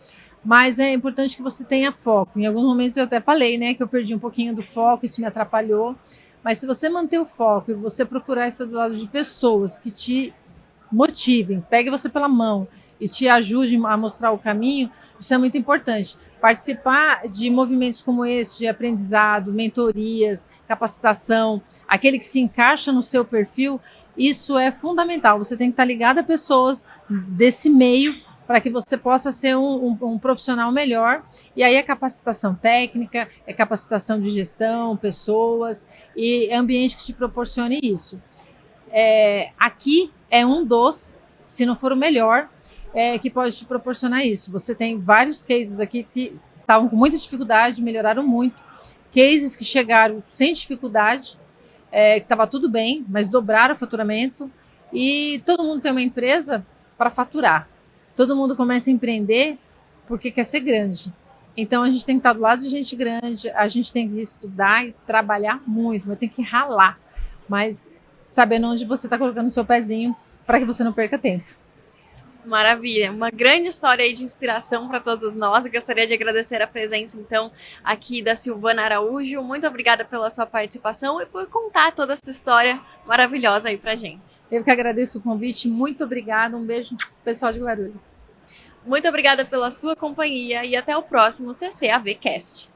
mas é importante que você tenha foco. Em alguns momentos eu até falei, né, que eu perdi um pouquinho do foco, isso me atrapalhou. Mas se você manter o foco e você procurar estar do lado de pessoas que te motivem, peguem você pela mão e te ajudem a mostrar o caminho, isso é muito importante. Participar de movimentos como esse, de aprendizado, mentorias, capacitação, aquele que se encaixa no seu perfil, isso é fundamental. Você tem que estar ligado a pessoas desse meio para que você possa ser um profissional melhor. E aí é capacitação técnica, é capacitação de gestão, pessoas e ambiente que te proporcione isso. Aqui é um dos, se não for o melhor, que pode te proporcionar isso. Você tem vários cases aqui que estavam com muita dificuldade, melhoraram muito. Cases que chegaram sem dificuldade, que estava tudo bem, mas dobraram o faturamento. E todo mundo tem uma empresa para faturar. Todo mundo começa a empreender porque quer ser grande. Então a gente tem que estar do lado de gente grande, a gente tem que estudar e trabalhar muito, mas tem que ralar. Mas sabendo onde você está colocando o seu pezinho para que você não perca tempo. Maravilha, uma grande história aí de inspiração para todos nós. Eu gostaria de agradecer a presença, então, aqui da Silvana Araújo. Muito obrigada pela sua participação e por contar toda essa história maravilhosa aí pra gente. Eu que agradeço o convite, muito obrigada, um beijo pessoal de Guarulhos. Muito obrigada pela sua companhia e até o próximo CCAV Cast.